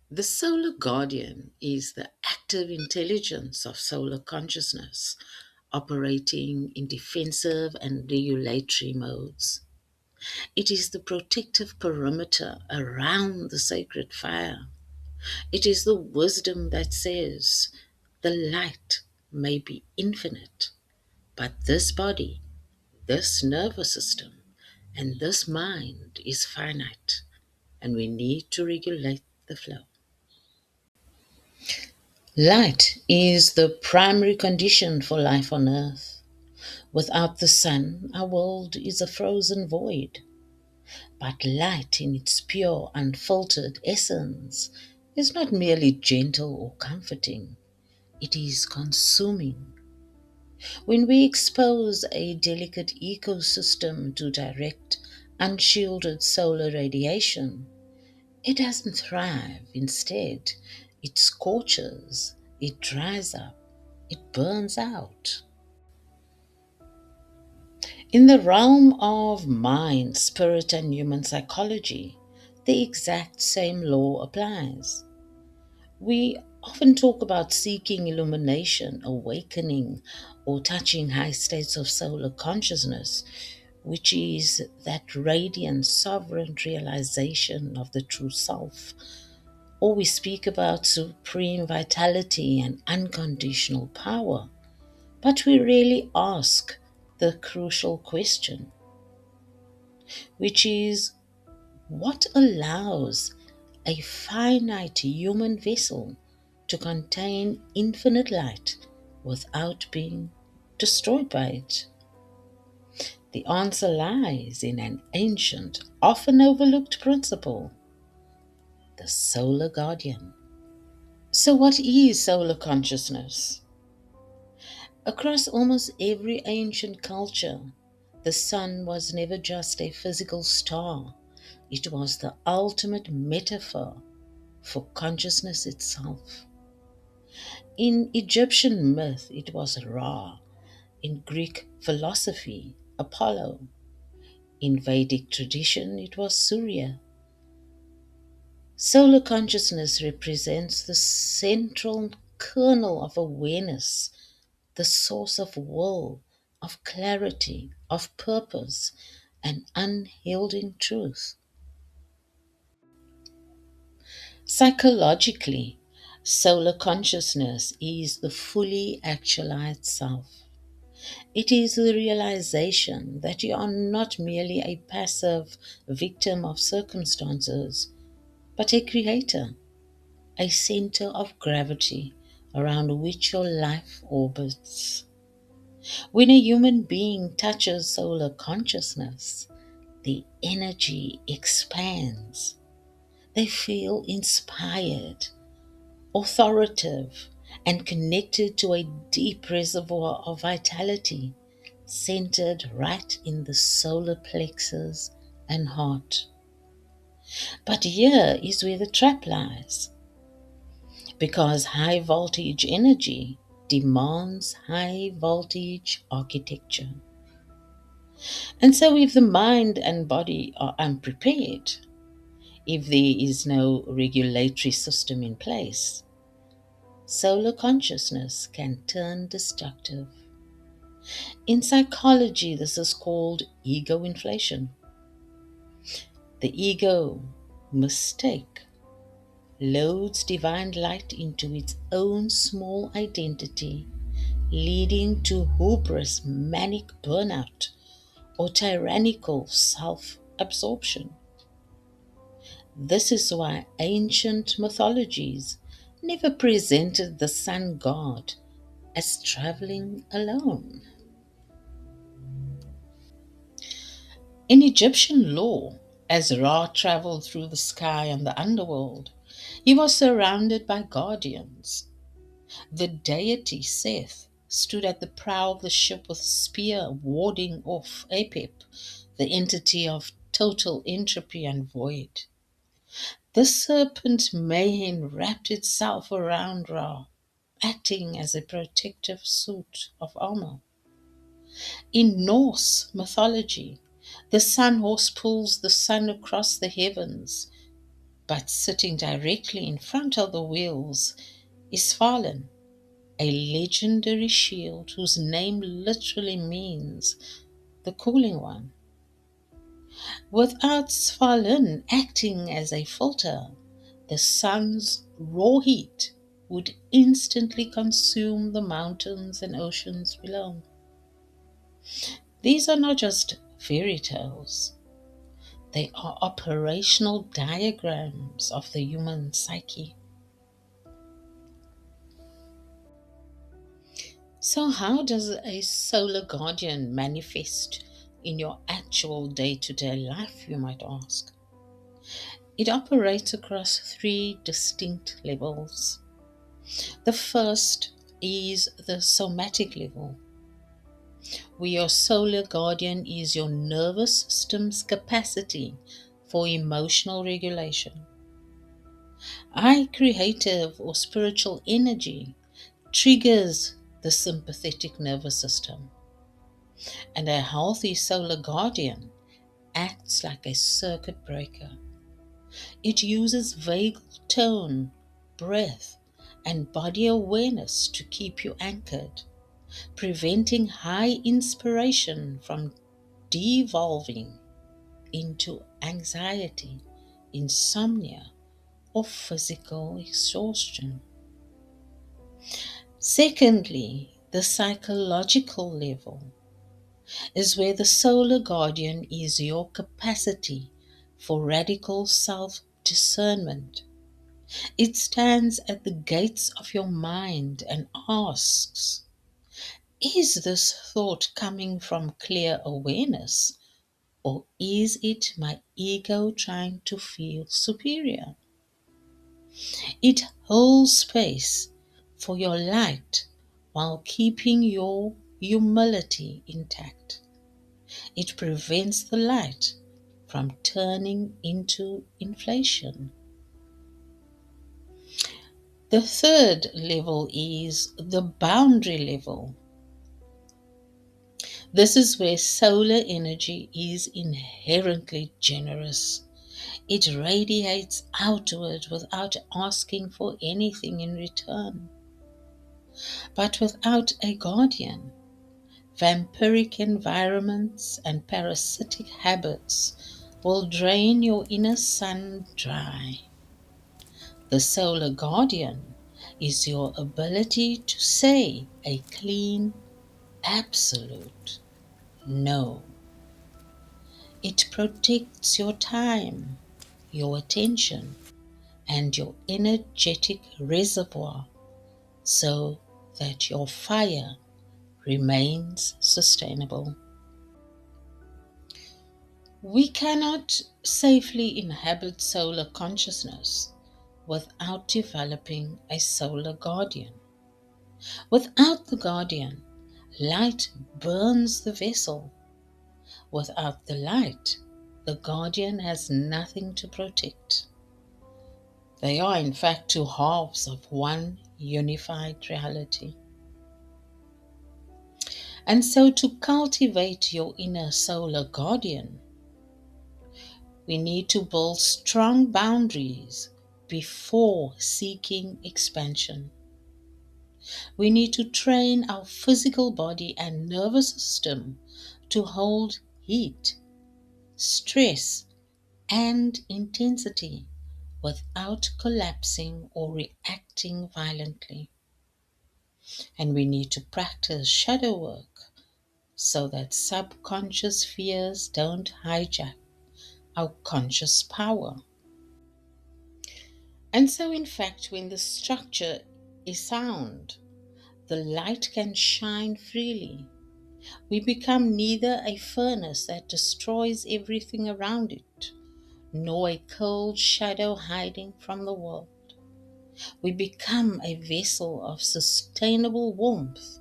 The solar guardian is the active intelligence of solar consciousness, operating in defensive and regulatory modes. It is the protective perimeter around the sacred fire. It is the wisdom that says the light may be infinite, but this body, this nervous system, and this mind is finite, and we need to regulate the flow. Light is the primary condition for life on earth. Without the sun, our world is a frozen void. But light, in its pure, unfiltered essence, is not merely gentle or comforting, it is consuming. When we expose a delicate ecosystem to direct, unshielded solar radiation, it doesn't thrive. Instead, it scorches, it dries up, it burns out. In the realm of mind, spirit, and human psychology, the exact same law applies. We often talk about seeking illumination, awakening, or touching high states of solar consciousness, which is that radiant, sovereign realization of the true self. Or we speak about supreme vitality and unconditional power. But we really ask the crucial question, which is what allows a finite human vessel to contain infinite light without being destroyed by it? The answer lies in an ancient, often overlooked principle, the solar guardian. So, what is solar consciousness? Across almost every ancient culture, the sun was never just a physical star, it was the ultimate metaphor for consciousness itself. In Egyptian myth, it was Ra. In Greek philosophy, Apollo. In Vedic tradition, it was Surya. Solar consciousness represents the central kernel of awareness, the source of will, of clarity, of purpose, and unyielding truth. Psychologically, solar consciousness is the fully actualized self. It is the realization that you are not merely a passive victim of circumstances, but a creator, a center of gravity around which your life orbits. When a human being touches solar consciousness, the energy expands. They feel inspired, authoritative, and connected to a deep reservoir of vitality centered right in the solar plexus and heart. But here is where the trap lies, because high voltage energy demands high voltage architecture. And so, if the mind and body are unprepared, if there is no regulatory system in place, solar consciousness can turn destructive. In psychology, this is called ego inflation. The ego mistake loads divine light into its own small identity, leading to hubris, manic burnout, or tyrannical self absorption. This is why ancient mythologies never presented the sun god as traveling alone. In Egyptian lore, as Ra traveled through the sky and the underworld, he was surrounded by guardians. The deity Seth stood at the prow of the ship with a spear warding off Apep, the entity of total entropy and void. The serpent Mayhem wrapped itself around Ra, acting as a protective suit of armor. In Norse mythology, the sun horse pulls the sun across the heavens, but sitting directly in front of the wheels is Fallen, a legendary shield whose name literally means the cooling one. Without Svalin acting as a filter, the sun's raw heat would instantly consume the mountains and oceans below. These are not just fairy tales, they are operational diagrams of the human psyche. So, how does a solar guardian manifest in your actual day to day life, you might ask? It operates across three distinct levels. The first is the somatic level, where your solar guardian is your nervous system's capacity for emotional regulation. High creative or spiritual energy triggers the sympathetic nervous system, and a healthy solar guardian acts like a circuit breaker. It uses vagal tone, breath, and body awareness to keep you anchored, preventing high inspiration from devolving into anxiety, insomnia, or physical exhaustion. Secondly, the psychological level is where the solar guardian is your capacity for radical self discernment. It stands at the gates of your mind and asks, is this thought coming from clear awareness, or is it my ego trying to feel superior? It holds space for your light while keeping your humility intact. It prevents the light from turning into inflation. The third level is the boundary level. This is where solar energy is inherently generous. It radiates outward without asking for anything in return. But without a guardian, vampiric environments and parasitic habits will drain your inner sun dry. The solar guardian is your ability to say a clean, absolute no. It protects your time, your attention, and your energetic reservoir so that your fire remains sustainable. We cannot safely inhabit solar consciousness without developing a solar guardian. Without the guardian, light burns the vessel. Without the light, the guardian has nothing to protect. They are, in fact, two halves of one unified reality. And so, to cultivate your inner solar guardian, we need to build strong boundaries before seeking expansion. We need to train our physical body and nervous system to hold heat, stress, and intensity without collapsing or reacting violently. And we need to practice shadow work so that subconscious fears don't hijack our conscious power. And so, in fact, when the structure is sound, the light can shine freely. We become neither a furnace that destroys everything around it, nor a cold shadow hiding from the world. We become a vessel of sustainable warmth,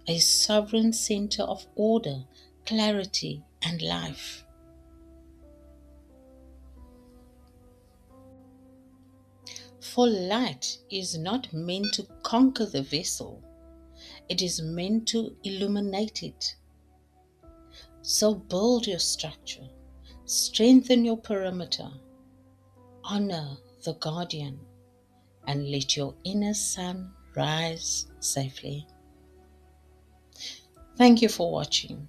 a sovereign center of order, clarity, and life. For light is not meant to conquer the vessel, it is meant to illuminate it. So build your structure, strengthen your perimeter, honor the guardian, and let your inner sun rise safely. Thank you for watching.